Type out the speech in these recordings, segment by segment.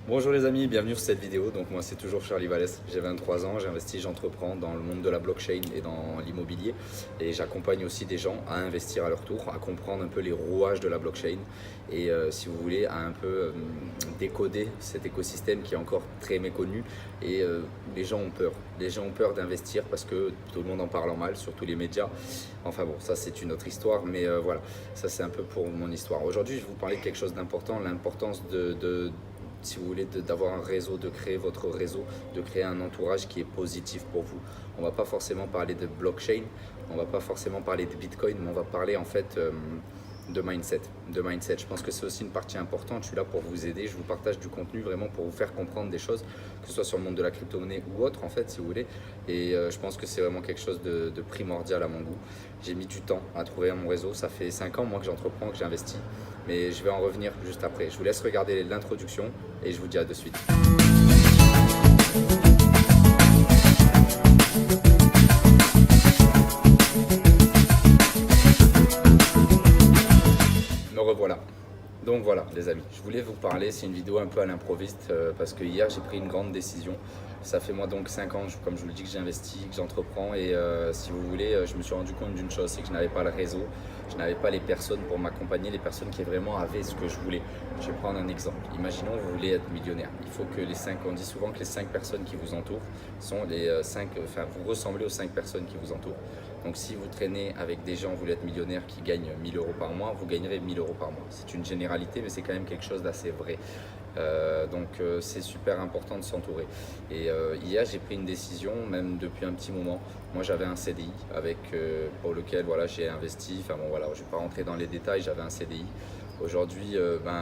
Bonjour les amis, bienvenue sur cette vidéo. Donc moi c'est toujours Charlie Vallès, j'ai 23 ans, j'investis, j'entreprends dans le monde de la blockchain et dans l'immobilier et j'accompagne aussi des gens à investir à leur tour, à comprendre un peu les rouages de la blockchain et si vous voulez à un peu décoder cet écosystème qui est encore très méconnu et les gens ont peur. Les gens ont peur d'investir parce que tout le monde en parle en mal, surtout les médias. Enfin bon, ça c'est une autre histoire, mais voilà, ça c'est un peu pour mon histoire. Aujourd'hui je vais vous parler de quelque chose d'important, l'importance si vous voulez, d'avoir un réseau, de créer votre réseau, de créer un entourage qui est positif pour vous. On ne va pas forcément parler de blockchain, on ne va pas forcément parler de Bitcoin, mais on va parler en fait de mindset. Je pense que c'est aussi une partie importante. Je suis là pour vous aider. Je vous partage du contenu vraiment pour vous faire comprendre des choses, que ce soit sur le monde de la crypto-monnaie ou autre, en fait, si vous voulez. Et je pense que c'est vraiment quelque chose de primordial à mon goût. J'ai mis du temps à trouver mon réseau. Ça fait 5 ans, moi, que j'entreprends, que j'investis. Mais je vais en revenir juste après. Je vous laisse regarder l'introduction et je vous dis à de suite. Me revoilà. Donc voilà les amis, je voulais vous parler, c'est une vidéo un peu à l'improviste parce que hier j'ai pris une grande décision. Ça fait moi donc 5 ans, comme je vous le dis, que j'investis, que j'entreprends et si vous voulez, je me suis rendu compte d'une chose, c'est que je n'avais pas le réseau, je n'avais pas les personnes pour m'accompagner, les personnes qui vraiment avaient ce que je voulais. Je vais prendre un exemple. Imaginons vous voulez être millionnaire. Il faut que les 5, on dit souvent que les 5 personnes qui vous entourent sont les 5, enfin vous ressemblez aux 5 personnes qui vous entourent. Donc si vous traînez avec des gens, vous voulez être millionnaire qui gagnent 1000 euros par mois, vous gagnerez 1000 euros par mois. C'est une généralité, mais c'est quand même quelque chose d'assez vrai. C'est super important de s'entourer. Et hier, j'ai pris une décision, même depuis un petit moment. Moi, j'avais un CDI pour lequel voilà, j'ai investi. Enfin bon, voilà, je ne vais pas rentrer dans les détails, j'avais un CDI. Aujourd'hui,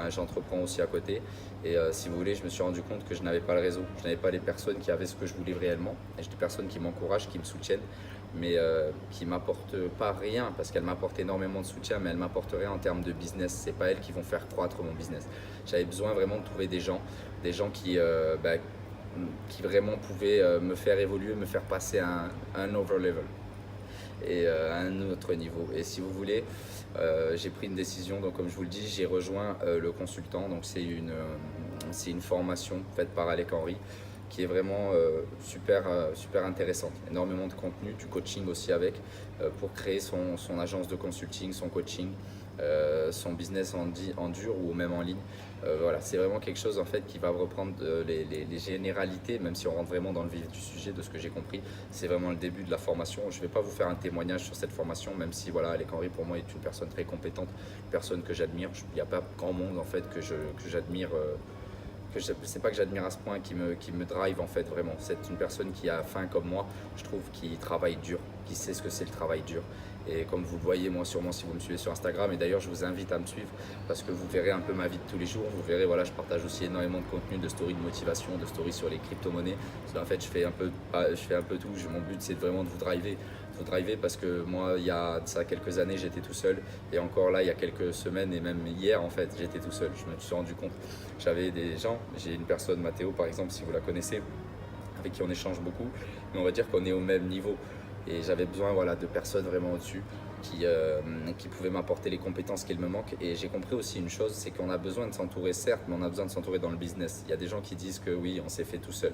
j'entreprends aussi à côté. Et si vous voulez, je me suis rendu compte que je n'avais pas le réseau. Je n'avais pas les personnes qui avaient ce que je voulais réellement. Et j'ai des personnes qui m'encouragent, qui me soutiennent, mais qui ne m'apportent pas rien parce qu'elles m'apportent énormément de soutien, mais elles m'apportent rien en termes de business. Ce n'est pas elles qui vont faire croître mon business. J'avais besoin vraiment de trouver des gens qui vraiment pouvaient me faire évoluer, me faire passer à un over level et à un autre niveau. Et si vous voulez, j'ai pris une décision, donc comme je vous le dis, j'ai rejoint le consultant, donc c'est une formation faite par Alec Henry qui est vraiment super intéressante. Énormément de contenu, du coaching aussi avec, pour créer son agence de consulting, son coaching, son business en dur ou même en ligne. Voilà, c'est vraiment quelque chose en fait qui va reprendre les généralités, même si on rentre vraiment dans le vif du sujet de ce que j'ai compris. C'est vraiment le début de la formation. Je ne vais pas vous faire un témoignage sur cette formation, même si voilà, Alec Henry pour moi est une personne très compétente, une personne que j'admire. Il n'y a pas grand monde en fait que j'admire. C'est pas que j'admire à ce point qui me drive en fait vraiment. C'est une personne qui a faim comme moi, je trouve, qui travaille dur, qui sait ce que c'est le travail dur. Et comme vous le voyez, moi sûrement si vous me suivez sur Instagram, et d'ailleurs je vous invite à me suivre parce que vous verrez un peu ma vie de tous les jours. Vous verrez, voilà, je partage aussi énormément de contenu, de stories de motivation, de stories sur les crypto-monnaies. En fait, je fais un peu tout. Mon but c'est vraiment de vous driver parce que moi, il y a ça quelques années, j'étais tout seul. Et encore là, il y a quelques semaines et même hier, en fait, j'étais tout seul. Je me suis rendu compte. J'avais des gens, j'ai une personne, Mathéo par exemple, si vous la connaissez, avec qui on échange beaucoup, mais on va dire qu'on est au même niveau. Et j'avais besoin voilà, de personnes vraiment au-dessus qui pouvaient m'apporter les compétences qu'il me manque. Et j'ai compris aussi une chose, c'est qu'on a besoin de s'entourer, certes, mais on a besoin de s'entourer dans le business. Il y a des gens qui disent que oui, on s'est fait tout seul.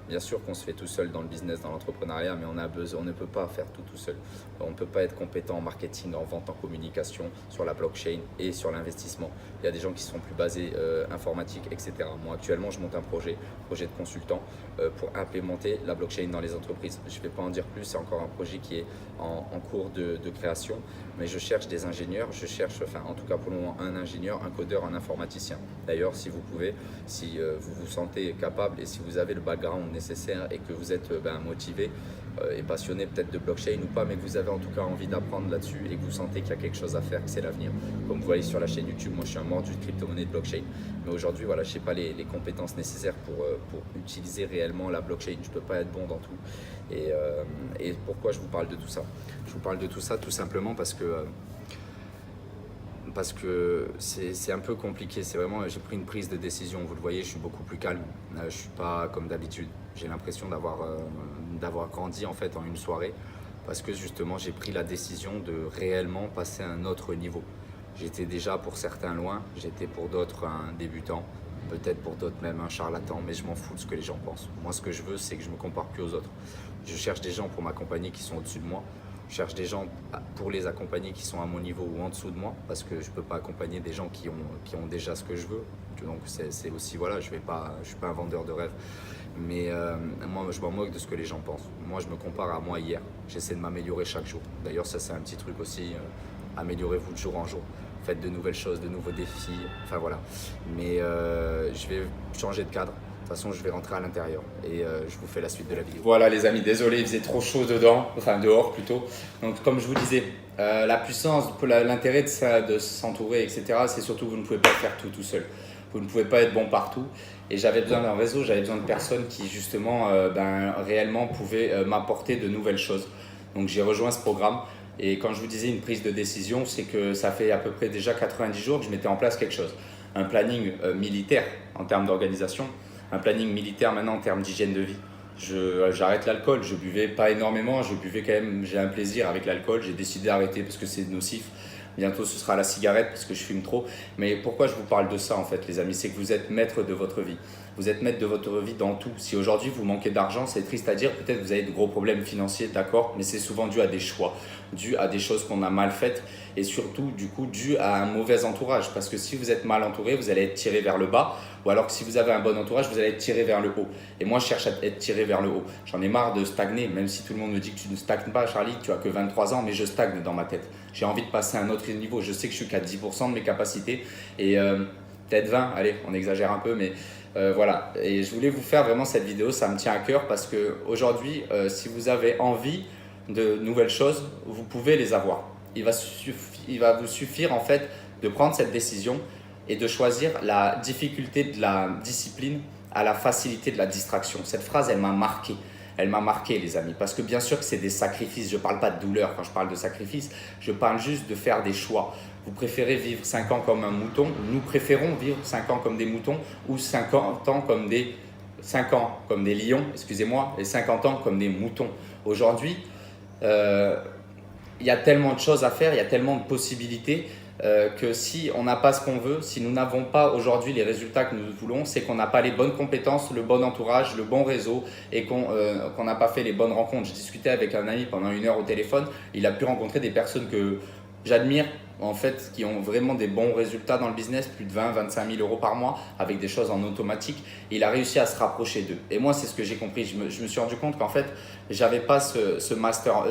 Bien sûr qu'on se fait tout seul dans le business, dans l'entrepreneuriat, mais on ne peut pas faire tout seul. On ne peut pas être compétent en marketing, en vente, en communication, sur la blockchain et sur l'investissement. Il y a des gens qui sont plus basés informatique, etc. Moi, actuellement, je monte un projet de consultant pour implémenter la blockchain dans les entreprises. Je ne vais pas en dire plus, c'est encore un projet qui est en cours de création, mais je cherche des ingénieurs, en tout cas pour le moment, un ingénieur, un codeur, un informaticien. D'ailleurs, si vous pouvez, si vous vous sentez capable et si vous avez le background nécessaire et que vous êtes motivé et passionné peut-être de blockchain ou pas, mais que vous avez en tout cas envie d'apprendre là-dessus et que vous sentez qu'il y a quelque chose à faire, que c'est l'avenir. Comme vous voyez sur la chaîne YouTube, moi je suis un mordu de crypto-monnaie de blockchain, mais aujourd'hui voilà, je n'ai pas les compétences nécessaires pour utiliser réellement la blockchain. Je ne peux pas être bon dans tout. Et pourquoi je vous parle de tout ça? Je vous parle de tout ça tout simplement parce que c'est un peu compliqué. C'est vraiment, j'ai pris une prise de décision. Vous le voyez, je suis beaucoup plus calme. Je ne suis pas comme d'habitude. J'ai l'impression d'avoir grandi en fait en une soirée parce que justement j'ai pris la décision de réellement passer à un autre niveau. J'étais déjà pour certains loin, j'étais pour d'autres un débutant. peut-être pour d'autres même un charlatan, mais je m'en fous de ce que les gens pensent. Moi, ce que je veux, c'est que je me compare plus aux autres. Je cherche des gens pour m'accompagner qui sont au-dessus de moi. Je cherche des gens pour les accompagner qui sont à mon niveau ou en dessous de moi, parce que je ne peux pas accompagner des gens qui ont déjà ce que je veux. Donc c'est aussi, voilà, je suis pas un vendeur de rêve. Mais moi, je m'en moque de ce que les gens pensent. Moi, je me compare à moi hier. J'essaie de m'améliorer chaque jour. D'ailleurs, ça, c'est un petit truc aussi. Améliorez-vous de jour en jour. Faites de nouvelles choses, de nouveaux défis. Enfin, voilà. Mais je vais changer de cadre. De toute façon, je vais rentrer à l'intérieur et je vous fais la suite de la vidéo. Voilà les amis, désolé, il faisait trop chaud dedans, enfin dehors plutôt. Donc comme je vous disais, la puissance, l'intérêt de s'entourer, etc., c'est surtout que vous ne pouvez pas faire tout seul. Vous ne pouvez pas être bon partout. Et j'avais besoin d'un réseau, j'avais besoin de personnes qui justement réellement pouvaient m'apporter de nouvelles choses. Donc j'ai rejoint ce programme. Et quand je vous disais une prise de décision, c'est que ça fait à peu près déjà 90 jours que je mettais en place quelque chose. Un planning militaire en termes d'organisation. Un planning militaire maintenant en termes d'hygiène de vie. J'arrête l'alcool, je buvais pas énormément, je buvais quand même, j'ai un plaisir avec l'alcool, j'ai décidé d'arrêter parce que c'est nocif. Bientôt ce sera la cigarette parce que je fume trop. Mais pourquoi je vous parle de ça en fait les amis, c'est que vous êtes maître de votre vie. Vous êtes maître de votre vie dans tout. Si aujourd'hui vous manquez d'argent, c'est triste à dire, peut-être vous avez de gros problèmes financiers, d'accord, mais c'est souvent dû à des choix, dû à des choses qu'on a mal faites et surtout du coup dû à un mauvais entourage. Parce que si vous êtes mal entouré, vous allez être tiré vers le bas, ou alors que si vous avez un bon entourage, vous allez être tiré vers le haut. Et moi je cherche à être tiré vers le haut. J'en ai marre de stagner, même si tout le monde me dit que tu ne stagnes pas Charlie, tu as que 23 ans, mais je stagne dans ma tête. J'ai envie de passer à un autre niveau. Je sais que je suis qu'à 10% de mes capacités et peut-être 20, allez, on exagère un peu, mais voilà. Et je voulais vous faire vraiment cette vidéo, ça me tient à cœur parce qu'aujourd'hui, si vous avez envie de nouvelles choses, vous pouvez les avoir. Il va vous suffire en fait de prendre cette décision et de choisir la difficulté de la discipline à la facilité de la distraction. Cette phrase, elle m'a marqué. Elle m'a marqué les amis, parce que bien sûr que c'est des sacrifices, je ne parle pas de douleur quand je parle de sacrifices, je parle juste de faire des choix. Vous préférez vivre 5 ans comme un mouton, nous préférons vivre 5 ans comme des moutons ou 50 ans comme des 5 ans comme des lions, excusez-moi, et 50 ans comme des moutons. Aujourd'hui, il y a tellement de choses à faire, il y a tellement de possibilités que si on n'a pas ce qu'on veut, si nous n'avons pas aujourd'hui les résultats que nous voulons, c'est qu'on n'a pas les bonnes compétences, le bon entourage, le bon réseau et qu'on n'a pas fait les bonnes rencontres. J'ai discuté avec un ami pendant 1 heure au téléphone, il a pu rencontrer des personnes que j'admire en fait, qui ont vraiment des bons résultats dans le business, plus de 20-25 000 euros par mois avec des choses en automatique. Et il a réussi à se rapprocher d'eux. Et moi, c'est ce que j'ai compris. Je me suis rendu compte qu'en fait, j'avais pas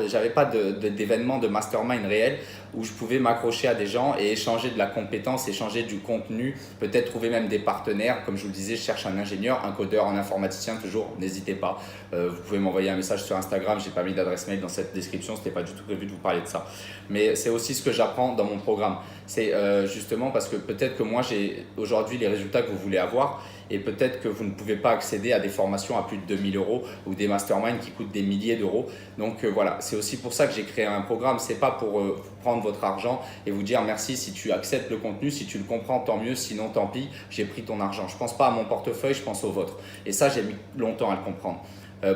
j'avais pas d'événement de mastermind réel où je pouvais m'accrocher à des gens et échanger de la compétence, échanger du contenu, peut-être trouver même des partenaires. Comme je vous le disais, je cherche un ingénieur, un codeur, un informaticien, toujours, n'hésitez pas. Vous pouvez m'envoyer un message sur Instagram, j'ai pas mis d'adresse mail dans cette description, c'était pas du tout prévu de vous parler de ça. Mais c'est aussi ce que j'apprends dans mon programme. C'est justement parce que peut-être que moi j'ai aujourd'hui les résultats que vous voulez avoir et peut-être que vous ne pouvez pas accéder à des formations à plus de 2000 euros ou des masterminds qui coûtent des milliers d'euros. Donc voilà, c'est aussi pour ça que j'ai créé un programme. C'est pas pour prendre votre argent et vous dire merci si tu acceptes le contenu, si tu le comprends tant mieux, sinon tant pis, j'ai pris ton argent. Je pense pas à mon portefeuille, je pense au vôtre. Et ça j'ai mis longtemps à le comprendre.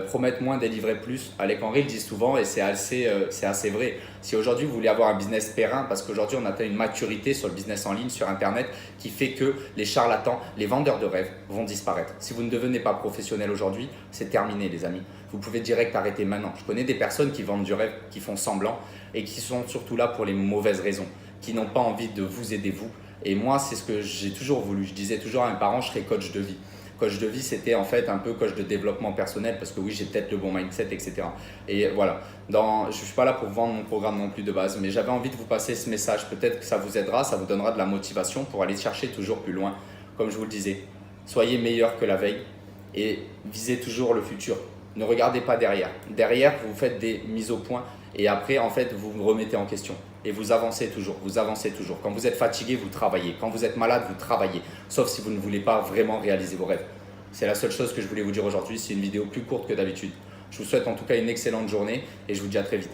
Promettre moins, délivrer plus. Alec Henry le dit souvent et c'est assez vrai. Si aujourd'hui vous voulez avoir un business périn, parce qu'aujourd'hui on atteint une maturité sur le business en ligne, sur internet, qui fait que les charlatans, les vendeurs de rêves vont disparaître. Si vous ne devenez pas professionnel aujourd'hui, c'est terminé les amis. Vous pouvez direct arrêter maintenant. Je connais des personnes qui vendent du rêve, qui font semblant et qui sont surtout là pour les mauvaises raisons, qui n'ont pas envie de vous aider vous. Et moi c'est ce que j'ai toujours voulu. Je disais toujours à mes parents, je serai coach de vie. Coach de vie, c'était en fait un peu coach de développement personnel parce que oui, j'ai peut-être le bon mindset, etc. Et voilà, je ne suis pas là pour vendre mon programme non plus de base, mais j'avais envie de vous passer ce message. Peut-être que ça vous aidera, ça vous donnera de la motivation pour aller chercher toujours plus loin. Comme je vous le disais, soyez meilleur que la veille et visez toujours le futur. Ne regardez pas derrière. Derrière, vous faites des mises au point et après, en fait, vous vous remettez en question. Et vous avancez toujours, vous avancez toujours. Quand vous êtes fatigué, vous travaillez. Quand vous êtes malade, vous travaillez. Sauf si vous ne voulez pas vraiment réaliser vos rêves. C'est la seule chose que je voulais vous dire aujourd'hui. C'est une vidéo plus courte que d'habitude. Je vous souhaite en tout cas une excellente journée et je vous dis à très vite.